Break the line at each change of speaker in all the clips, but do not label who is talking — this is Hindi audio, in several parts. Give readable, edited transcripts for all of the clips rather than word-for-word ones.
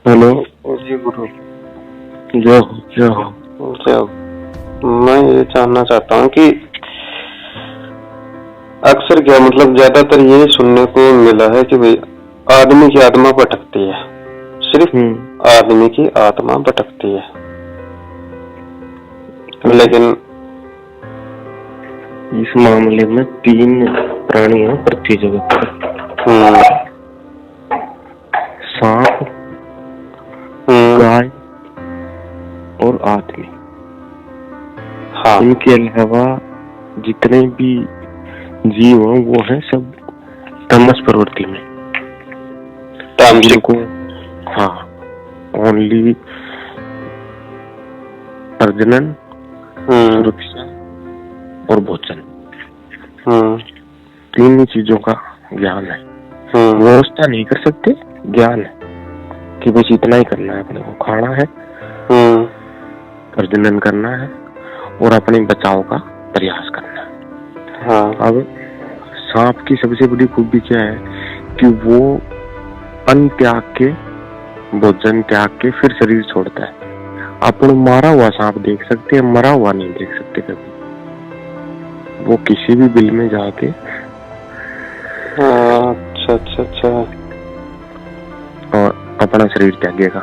हेलो
जी गुरु।
जय हो जय हो।
जय हो। मैं ये जानना चाहता हूँ कि अक्सर क्या मतलब ज्यादातर ये सुनने को मिला है कि भाई आदमी की आत्मा भटकती है, सिर्फ आदमी की आत्मा भटकती है, लेकिन
इस मामले में 3 प्राणी हैं पृथ्वी जगत पर। सांप, गाय और आदमी।
हाँ।
इनके अलावा जितने भी जीव हैं वो हैं सब तमस प्रवृत्ति में। इनको हाँ ओनली प्रजनन, सुरक्षा और भोजन, 3 ही चीजों का ज्ञान है। व्यवस्था नहीं कर सकते, ज्ञान है कि बस इतना ही करना है, अपने को खाना है, प्रजनन करना है और अपने बचाव का प्रयास करना है।
हाँ।
अब सांप की सबसे बड़ी खूबी क्या है कि वो अन्न त्याग के, भोजन त्याग के फिर शरीर छोड़ता है। अपन मारा हुआ सांप देख सकते हैं, मरा हुआ नहीं देख सकते कभी। वो किसी भी बिल में जाके
अच्छा
और अपना शरीर त्यागेगा।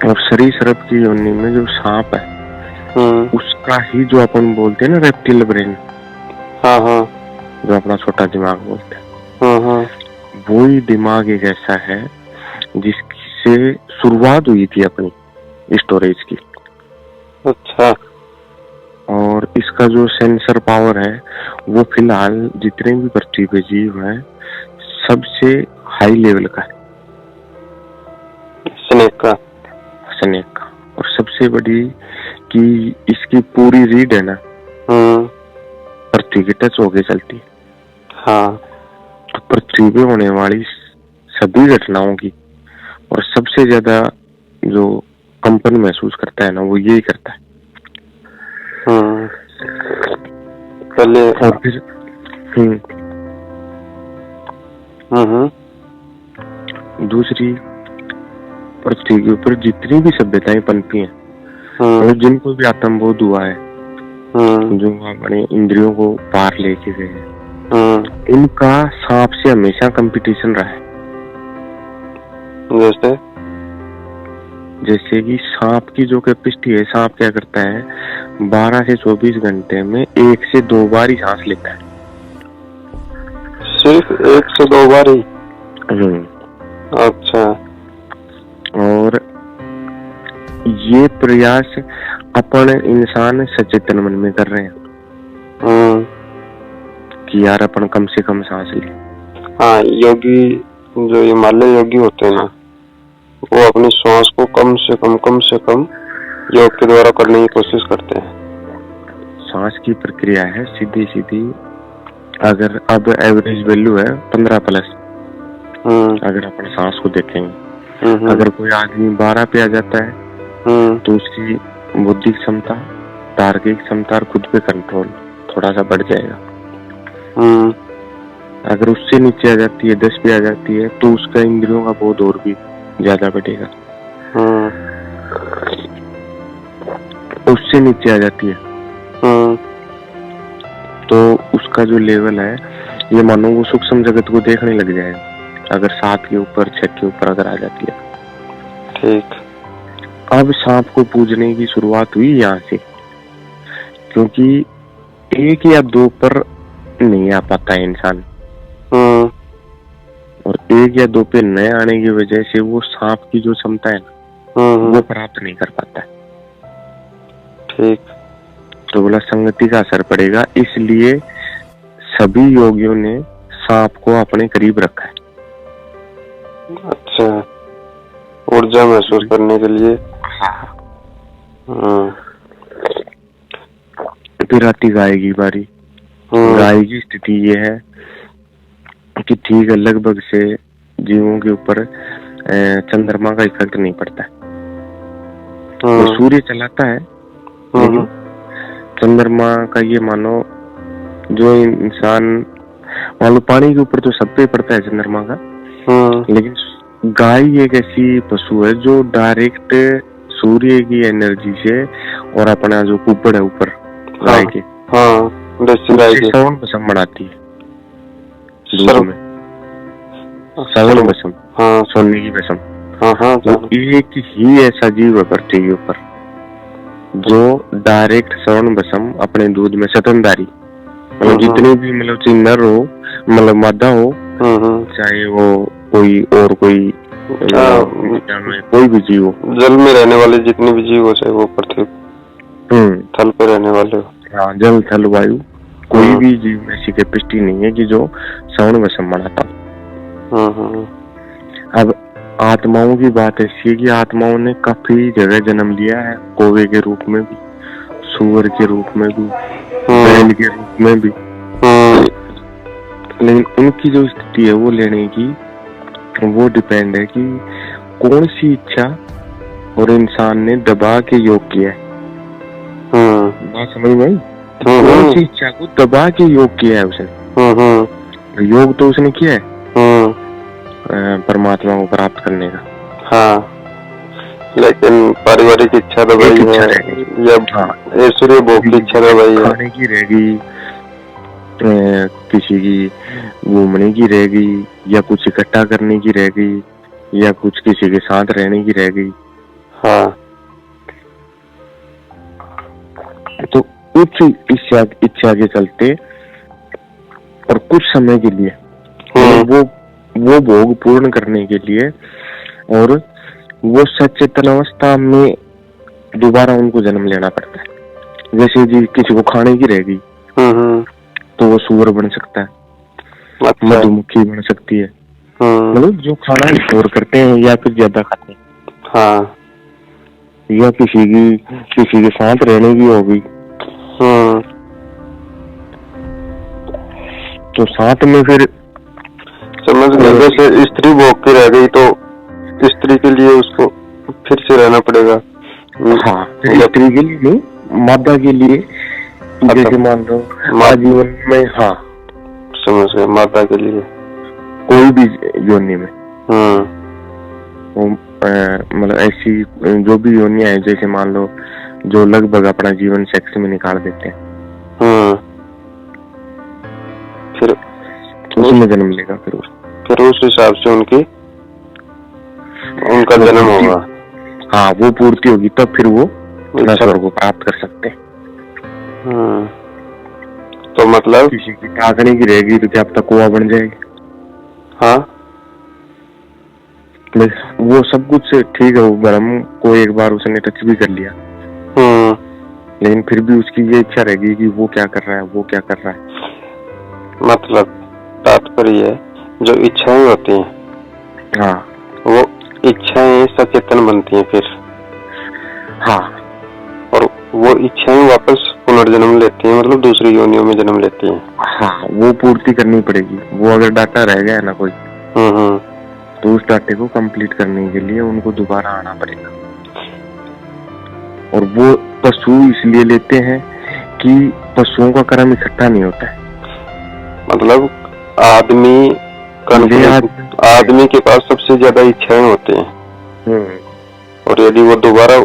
और सरीसृप की योनि में जो सांप है उसका ही जो अपन बोलते हैं ना रेप्टिल ब्रेन, जो अपना छोटा दिमाग बोलते हैं, वो ही दिमाग एक ऐसा है जिससे शुरुआत हुई थी अपनी स्टोरेज की।
अच्छा।
और इसका जो सेंसर पावर है वो फिलहाल जितने भी पृथ्वी पे जीव है सबसे हाई लेवल का है, स्नेक का। और सबसे बड़ी कि इसकी पूरी रीड है ना पृथ्वी के टच होके चलती है।
हाँ।
तो पृथ्वी पे होने वाली सभी घटनाओं की और सबसे ज्यादा जो कंपन महसूस करता है ना वो यही करता है।
पहले
और फिर दूसरी, पृथ्वी के ऊपर जितनी भी सभ्यताएं पनपी हैं और जिनको भी आत्मबोध हुआ है, जो अपने इंद्रियों को पार लेके गए हैं, इनका सांप से हमेशा कंपटीशन रहा है। जैसे कि सांप की जो कैपेसिटी है, सांप क्या करता है 12 से 24 घंटे में 1 से 2 बार ही सांस लेता है।
सिर्फ 1 से 2 बार ही? अच्छा।
और ये प्रयास अपन इंसान सचेतन मन में कर रहे हैं कि यार अपन कम से कम सांस ले।
हाँ, योगी जो हिमालय योगी होते हैं ना, वो अपनी श्वास को कम से कम योग के द्वारा करने की कोशिश करते हैं।
सांस की प्रक्रिया है सीधी अगर अब एवरेज वैल्यू है 15+। अगर अपन सांस को देखेंगे, अगर कोई आदमी 12 पे आ जाता है तो उसकी बुद्धि क्षमता, तार्किक क्षमता और खुद पे कंट्रोल थोड़ा सा बढ़ जाएगा। अगर उससे नीचे आ जाती है, 10 पे आ जाती है, तो उसका इंद्रियों का बोध और भी ज्यादा बढ़ेगा। उससे नीचे आ जाती है तो उसका जो लेवल है ये मानो वो सूक्ष्म जगत को देखने लग जाएगा। अगर 7 के ऊपर 6 के ऊपर अगर आ जाती है।
ठीक।
अब सांप को पूजने की शुरुआत हुई यहाँ से, क्योंकि 1 या 2 पर नहीं आ पाता है इंसान, और 1 या 2 पे न आने की वजह से वो सांप की जो क्षमता है ना वो प्राप्त नहीं कर पाता है।
ठीक।
तो बोला संगति का असर पड़ेगा, इसलिए सभी योगियों ने सांप को अपने करीब रखा है।
अच्छा, ऊर्जा महसूस करने के लिए।
फिर आती गाय की बारी। गाय की स्थिति ये है कि ठीक है, लगभग से जीवों के ऊपर चंद्रमा का इफेक्ट नहीं पड़ता है। वो सूर्य चलाता है लेकिन चंद्रमा का ये मानो जो इंसान, मान लो पानी के ऊपर तो सब पे पड़ता है चंद्रमा का, लेकिन गाय एक ऐसी पशु है जो डायरेक्ट सूर्य की एनर्जी से और अपना जो कुबड़ है ऊपर गाय के,
देसी गाय के
श्रवण बसम बनाती है दूध में। श्रवण बसम, सोने की बसम। तो एक ही ऐसा जीव है पृथ्वी के ऊपर जो डायरेक्ट श्रवण बसम अपने दूध में स्तनधारी, मतलब जितनी भी मतलब नर हो, मतलब मादा हो, चाहे वो कोई और कोई कोई भी जीव हो,
जल में रहने वाले जितने भी जीव हो, चाहे वो पृथ्वी थल पे रहने वाले हो,
हाँ, जल थल वायु, कोई भी जीव में ऐसी कैपेसिटी नहीं है कि जो श्रवण बसम बनाता। अब आत्माओं की बात ऐसी है कि आत्माओं ने काफी जगह जन्म लिया है, कौवे के रूप में भी, सूअर के रूप में भी, बैल के रूप में भी, लेकिन उनकी जो स्थिति है वो लेने की, वो डिपेंड है कि कौन सी इच्छा और इंसान ने दबा के योग किया है। बात समझ में आई? कौन सी इच्छा को दबा के योग किया है उसने। योग तो उसने किया है परमात्मा को प्राप्त करने का,
लेकिन पारिवारिक इच्छा दबाई है, या ऐश्वर्य भोग की इच्छा दबाई है,
खाने की रहेगी, किसी की घूमने की रहेगी, या कुछ इकट्ठा करने की रहेगी, या कुछ किसी के साथ रहने की रहेगी। तो उच्च इच्छा के चलते और कुछ समय के लिए वो भोग पूर्ण करने के लिए, और वो सचेतन अवस्था में दोबारा उनको जन्म लेना पड़ता है। जैसे जी किसी को खाने की रहेगी तो वो सूअर बन सकता है, मधुमक्खी बन सकती है, मतलब जो खाना स्टोर करते हैं या फिर ज्यादा खाते हैं, या किसी के साथ रहने की होगी, तो साथ में फिर
समझ गए। जैसे स्त्री भोग की रह गई तो स्त्री के लिए उसको फिर से रहना पड़ेगा।
स्त्री के लिए नहीं, मादा के लिए, जैसे मान लो आजीवन में,
समझ गए, मादा के लिए
कोई भी योनि में, मतलब ऐसी जो भी योनियां है, जैसे मान लो जो लगभग अपना जीवन सेक्स में निकाल देते हैं,
फिर
उसमें जन्म लेगा,
फिर उस हिसाब से उनका जन्म होगा।
वो पूर्ति होगी तब फिर वो स्वर्ग को प्राप्त कर सकते हैं।
तो मतलब
किसी की ताकने की रहेगी तो क्या अब तक कुआं बन जाएगी। वो सब कुछ ठीक है, वो ब्रह्म को एक बार उसने टच भी कर लिया, लेकिन फिर भी उसकी ये इच्छा रहेगी कि वो क्या कर रहा है, वो क्या कर रहा है।
मतलब तात्पर्य है, जो इच्छाएं होती हैं, वो इच्छाएं सचेतन बनती हैं फिर, और वो इच्छाएं वापस पुनर्जन्म लेती हैं, मतलब दूसरी योनियों में जन्म लेती हैं।
वो पूर्ति करनी पड़ेगी। वो अगर डाटा रह गया ना कोई, तो उस डाटे को कंप्लीट करने के लिए उनको दोबारा आना पड़ेगा। और वो पशु इसलिए लेते हैं कि पशुओं का कर्म इकट्ठा नहीं होता है।
मतलब आदमी के पास सबसे ज्यादा इच्छाएं होती हैं, और यदि वो दोबारा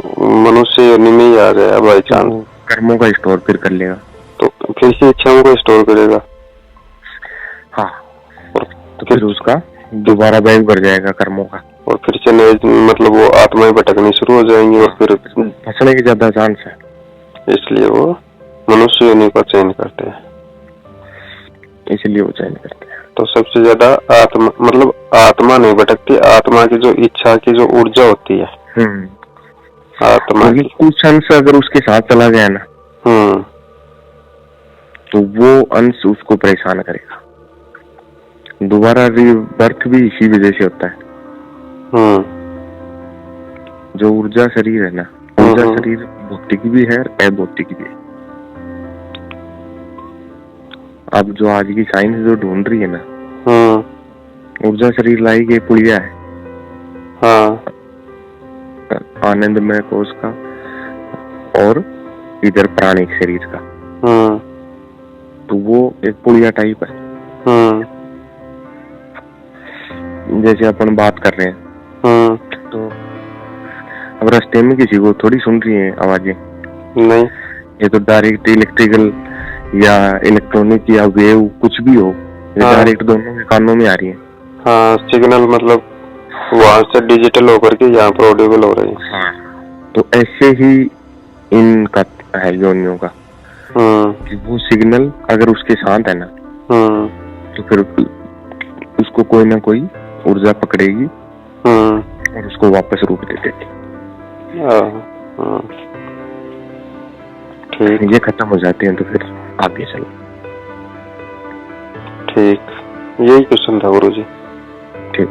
मनुष्य योनि में ही आ गया बाई चांस,
कर्मों का स्टोर फिर कर लेगा,
तो फिर से इच्छाओं को स्टोर करेगा।
तो फिर उसका दोबारा बैग भर जाएगा कर्मों का,
और फिर से मतलब वो आत्माएं भटकनी शुरू हो जाएंगी, और फिर
फंसने के ज्यादा चांस है।
इसलिए वो मनुष्य योनि का चयन करते हैं। तो सबसे ज्यादा आत्मा नहीं भटकती, आत्मा की जो इच्छा की जो ऊर्जा होती है, आत्मा की
कुछ अंश अगर उसके साथ चला गया ना, तो वो अंश उसको परेशान करेगा। दोबारा रीबर्थ भी इसी वजह से होता है। जो ऊर्जा शरीर है ना, ऊर्जा शरीर भौतिक भी है, अभौतिक भी है। अब जो आज की साइंस जो ढूंढ रही है ना, ऊर्जा शरीर लाई गई पुड़िया है, आनंदमय कोश का, और इधर प्राणिक शरीर का, तो वो एक पुड़िया टाइप है। जैसे अपन बात कर रहे हैं, तो अब रास्ते में किसी को थोड़ी सुन रही है आवाजें,
नहीं,
ये तो डायरेक्ट इलेक्ट्रिकल या इलेक्ट्रॉनिक या वेव कुछ भी हो, ये डायरेक्ट दोनों के कानों में आ रही है।
हाँ, सिग्नल मतलब वहां से डिजिटल होकर के यहाँ पर ऑडिबल हो रही है।
हाँ, तो ऐसे ही इनका है योनियों का, कि वो सिग्नल अगर उसके साथ है ना, तो फिर उसको कोई ना कोई ऊर्जा पकड़ेगी और उसको वापस रूप दे देगी।
ठीक,
ये खत्म हो जाते हैं तो फिर आगे चलो।
ठीक, यही क्वेश्चन था गुरुजी।
ठीक।